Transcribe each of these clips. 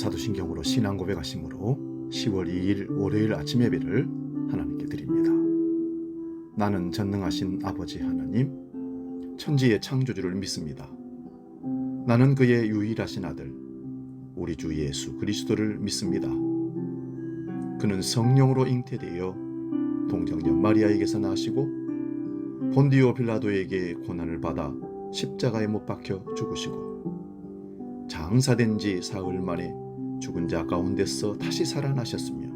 사도신경으로 신앙 고백하심으로 10월 2일 월요일 아침 예배를 하나님께 드립니다. 나는 전능하신 아버지 하나님, 천지의 창조주를 믿습니다. 나는 그의 유일하신 아들, 우리 주 예수 그리스도를 믿습니다. 그는 성령으로 잉태되어 동정녀 마리아에게서 나시고 본디오 빌라도에게 고난을 받아 십자가에 못 박혀 죽으시고 장사된 지 사흘 만에 죽은 자 가운데서 다시 살아나셨으며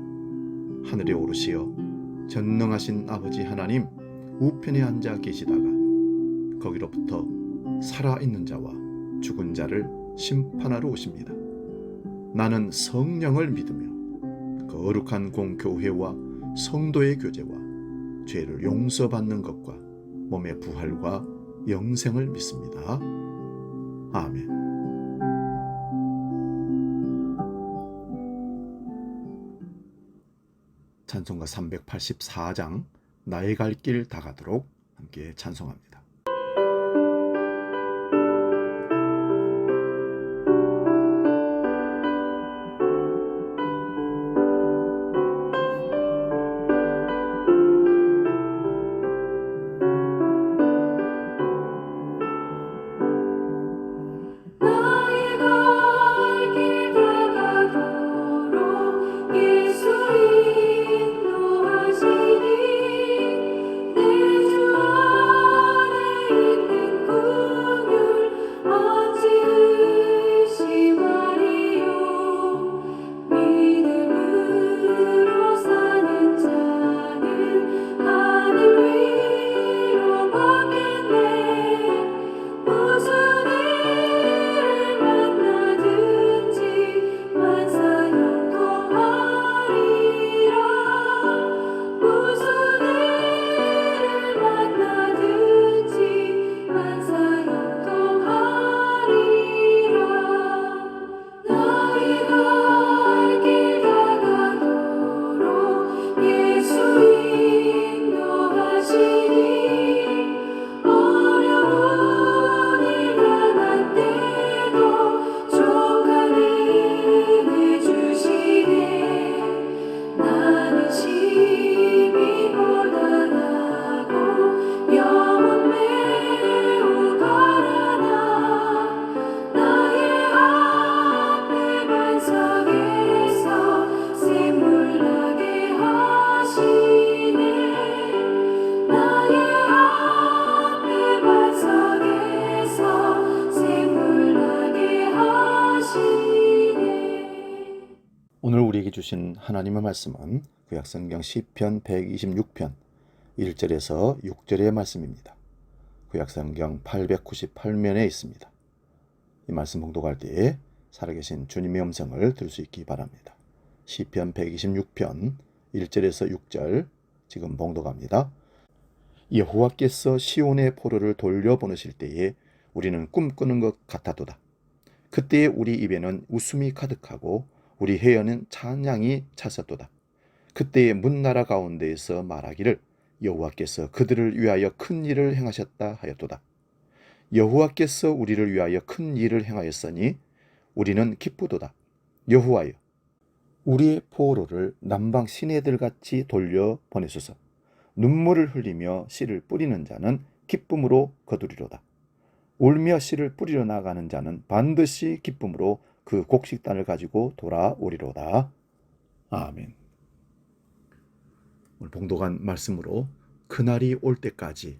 하늘에 오르시어 전능하신 아버지 하나님 우편에 앉아 계시다가 거기로부터 살아있는 자와 죽은 자를 심판하러 오십니다. 나는 성령을 믿으며 거룩한 공교회와 성도의 교제와 죄를 용서받는 것과 몸의 부활과 영생을 믿습니다. 아멘. 찬송가 384장 나의 갈 길 다가도록 함께 찬송합니다. 오늘 우리에게 주신 하나님의 말씀은 구약성경 시편 126편 1절에서 6절의 말씀입니다. 구약성경 898면에 있습니다. 이 말씀 봉독할 때에 살아계신 주님의 음성을 들을 수 있기 바랍니다. 시편 126편 1절에서 6절 지금 봉독합니다. 여호와께서 시온의 포로를 돌려보내실 때에 우리는 꿈꾸는 것 같아도다. 그때에 우리 입에는 웃음이 가득하고 우리 혀에는 찬양이 찼었도다. 그때의 문나라 가운데에서 말하기를 여호와께서 그들을 위하여 큰 일을 행하셨다 하였도다. 여호와께서 우리를 위하여 큰 일을 행하였으니 우리는 기쁘도다. 여호와여, 우리의 포로를 남방 시내들같이 돌려 보내소서. 눈물을 흘리며 씨를 뿌리는 자는 기쁨으로 거두리로다. 울며 씨를 뿌리러 나가는 자는 반드시 기쁨으로 그 곡식단을 가지고 돌아오리로다. 아멘. 오늘 봉독한 말씀으로 그날이 올 때까지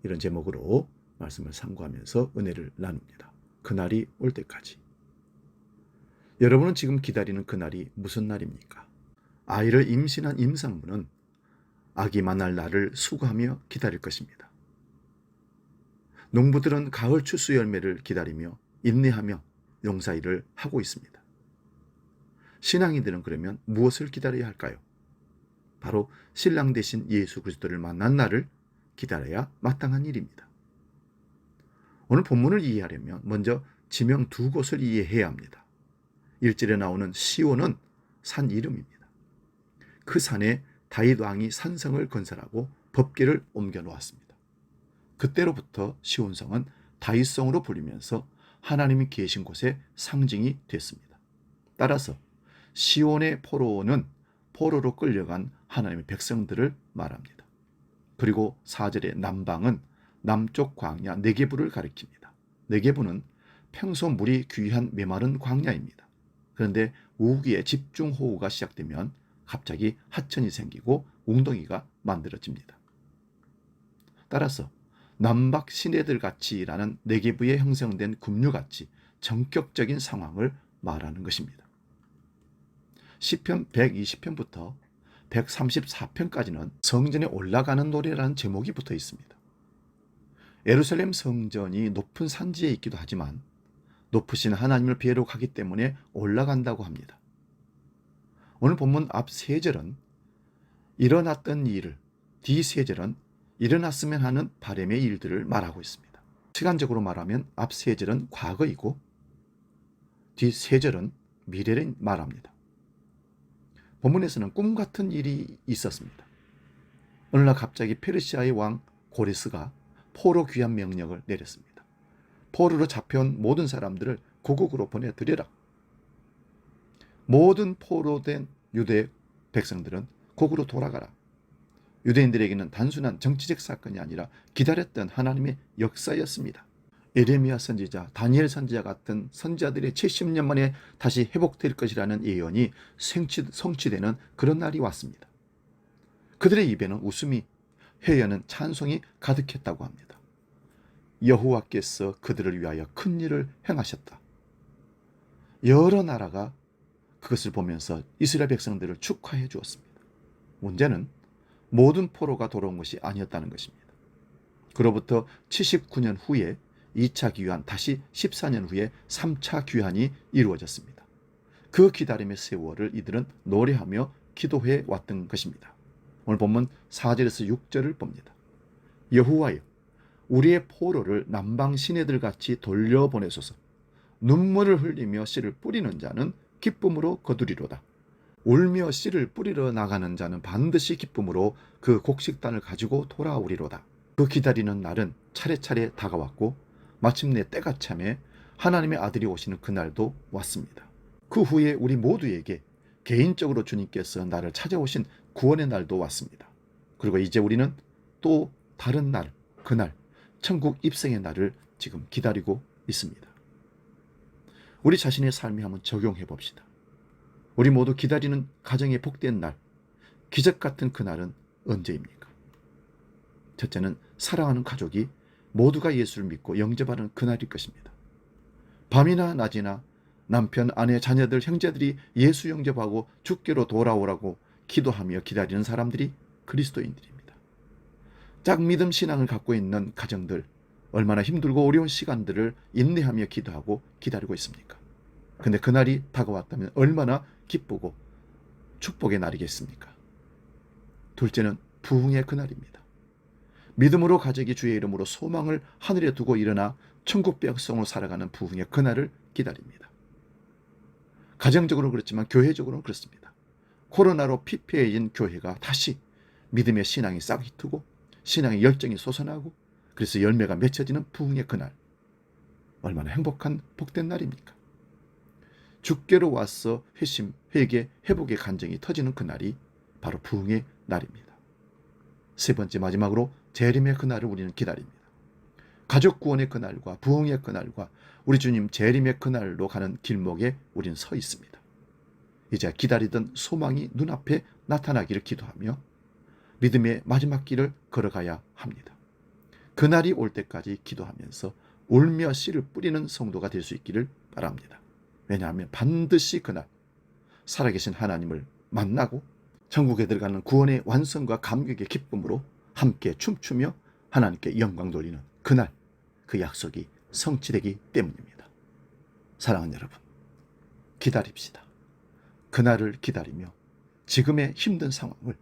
이런 제목으로 말씀을 상고하면서 은혜를 나눕니다. 그날이 올 때까지. 여러분은 지금 기다리는 그날이 무슨 날입니까? 아이를 임신한 임산부는 아기 만날 날을 수고하며 기다릴 것입니다. 농부들은 가을 추수 열매를 기다리며 인내하며 농사일을 하고 있습니다. 신앙인들은 그러면 무엇을 기다려야 할까요? 바로 신랑 되신 예수 그리스도를 만난 날을 기다려야 마땅한 일입니다. 오늘 본문을 이해하려면 먼저 지명 두 곳을 이해해야 합니다. 1절에 나오는 시온은 산 이름입니다. 그 산에 다윗 왕이 산성을 건설하고 법궤를 옮겨 놓았습니다. 그때로부터 시온성은 다윗성으로 불리면서 하나님이 계신 곳의 상징이 됐습니다. 따라서 시온의 포로는 포로로 끌려간 하나님의 백성들을 말합니다. 그리고 4절의 남방은 남쪽 광야 네게부를 가리킵니다. 네게부는 평소 물이 귀한 메마른 광야입니다. 그런데 우기에 집중호우가 시작되면 갑자기 하천이 생기고 웅덩이가 만들어집니다. 따라서 남박 시내들 같이라는 네게부에 형성된 급류같이 전격적인 상황을 말하는 것입니다. 시편 120편부터 134편까지는 성전에 올라가는 노래라는 제목이 붙어 있습니다. 예루살렘 성전이 높은 산지에 있기도 하지만 높으신 하나님을 뵈러 가기 때문에 올라간다고 합니다. 오늘 본문 앞 3절은 일어났던 일을, 뒤 3절은 일어났으면 하는 바람의 일들을 말하고 있습니다. 시간적으로 말하면 앞 3절은 과거이고 뒤 3절은 미래를 말합니다. 본문에서는 꿈 같은 일이 있었습니다. 어느 날 갑자기 페르시아의 왕 고레스가 포로 귀환 명령을 내렸습니다. 포로로 잡혀온 모든 사람들을 고국으로 보내드려라. 모든 포로된 유대 백성들은 고국으로 돌아가라. 유대인들에게는 단순한 정치적 사건이 아니라 기다렸던 하나님의 역사였습니다. 예레미야 선지자, 다니엘 선지자 같은 선지자들의 70년 만에 다시 회복될 것이라는 예언이 성취되는 그런 날이 왔습니다. 그들의 입에는 웃음이, 회개는 찬송이 가득했다고 합니다. 여호와께서 그들을 위하여 큰 일을 행하셨다. 여러 나라가 그것을 보면서 이스라엘 백성들을 축하해 주었습니다. 문제는 모든 포로가 돌아온 것이 아니었다는 것입니다. 그로부터 79년 후에 2차 귀환, 다시 14년 후에 3차 귀환이 이루어졌습니다. 그 기다림의 세월을 이들은 노래하며 기도해 왔던 것입니다. 오늘 본문 4절에서 6절을 봅니다. 여호와여, 우리의 포로를 남방 시내들 같이 돌려보내소서. 눈물을 흘리며 씨를 뿌리는 자는 기쁨으로 거두리로다. 울며 씨를 뿌리러 나가는 자는 반드시 기쁨으로 그 곡식단을 가지고 돌아오리로다. 그 기다리는 날은 차례차례 다가왔고 마침내 때가 참에 하나님의 아들이 오시는 그날도 왔습니다. 그 후에 우리 모두에게 개인적으로 주님께서 나를 찾아오신 구원의 날도 왔습니다. 그리고 이제 우리는 또 다른 날, 그날, 천국 입성의 날을 지금 기다리고 있습니다. 우리 자신의 삶에 한번 적용해 봅시다. 우리 모두 기다리는 가정의 복된 날, 기적 같은 그날은 언제입니까? 첫째는 사랑하는 가족이 모두가 예수를 믿고 영접하는 그날일 것입니다. 밤이나 낮이나 남편, 아내, 자녀들, 형제들이 예수 영접하고 주께로 돌아오라고 기도하며 기다리는 사람들이 그리스도인들입니다. 짝믿음 신앙을 갖고 있는 가정들, 얼마나 힘들고 어려운 시간들을 인내하며 기도하고 기다리고 있습니까? 근데 그날이 다가왔다면 얼마나 기쁘고 축복의 날이겠습니까? 둘째는 부흥의 그날입니다. 믿음으로 가족이 주의 이름으로 소망을 하늘에 두고 일어나 천국 백성으로 살아가는 부흥의 그날을 기다립니다. 가정적으로 그렇지만 교회적으로는 그렇습니다. 코로나로 피폐해진 교회가 다시 믿음의 신앙이 싹이 트고 신앙의 열정이 솟아나고 그래서 열매가 맺혀지는 부흥의 그날, 얼마나 행복한 복된 날입니까? 주께로 와서 회심, 회개, 회복의 간증이 터지는 그날이 바로 부흥의 날입니다. 세 번째, 마지막으로 재림의 그날을 우리는 기다립니다. 가족 구원의 그날과 부흥의 그날과 우리 주님 재림의 그날로 가는 길목에 우리는 서 있습니다. 이제 기다리던 소망이 눈앞에 나타나기를 기도하며 믿음의 마지막 길을 걸어가야 합니다. 그날이 올 때까지 기도하면서 울며 씨를 뿌리는 성도가 될 수 있기를 바랍니다. 왜냐하면 반드시 그날 살아계신 하나님을 만나고 천국에 들어가는 구원의 완성과 감격의 기쁨으로 함께 춤추며 하나님께 영광 돌리는 그날, 그 약속이 성취되기 때문입니다. 사랑하는 여러분, 기다립시다. 그날을 기다리며 지금의 힘든 상황을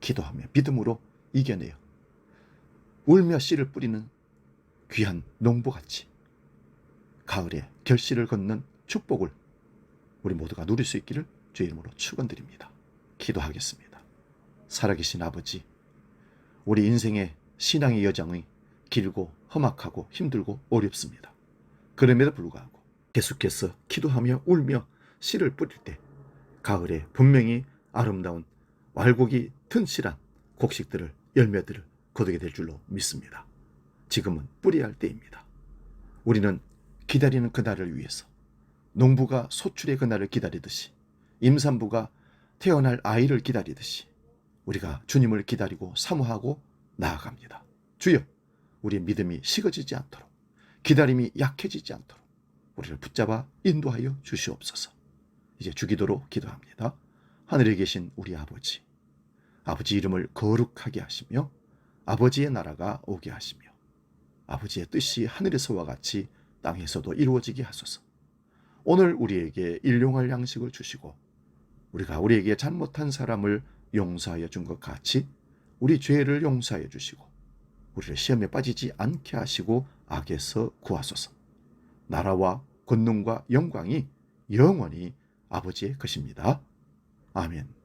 기도하며 믿음으로 이겨내요. 울며 씨를 뿌리는 귀한 농부같이 가을에 결실을 걷는 축복을 우리 모두가 누릴 수 있기를 주의 이름으로 축원드립니다. 기도하겠습니다. 살아계신 아버지, 우리 인생의 신앙의 여정이 길고 험악하고 힘들고 어렵습니다. 그럼에도 불구하고 계속해서 기도하며 울며 씨를 뿌릴 때 가을에 분명히 아름다운 왈곡이 튼실한 곡식들을, 열매들을 거두게 될 줄로 믿습니다. 지금은 뿌려야 할 때입니다. 우리는 기다리는 그날을 위해서 농부가 소출의 그날을 기다리듯이, 임산부가 태어날 아이를 기다리듯이 우리가 주님을 기다리고 사모하고 나아갑니다. 주여, 우리의 믿음이 식어지지 않도록, 기다림이 약해지지 않도록 우리를 붙잡아 인도하여 주시옵소서. 이제 주기도로 기도합니다. 하늘에 계신 우리 아버지, 아버지 이름을 거룩하게 하시며 아버지의 나라가 오게 하시며 아버지의 뜻이 하늘에서와 같이 땅에서도 이루어지게 하소서. 오늘 우리에게 일용할 양식을 주시고 우리가 우리에게 잘못한 사람을 용서하여 준 것 같이 우리 죄를 용서하여 주시고 우리를 시험에 빠지지 않게 하시고 악에서 구하소서. 나라와 권능과 영광이 영원히 아버지의 것입니다. 아멘.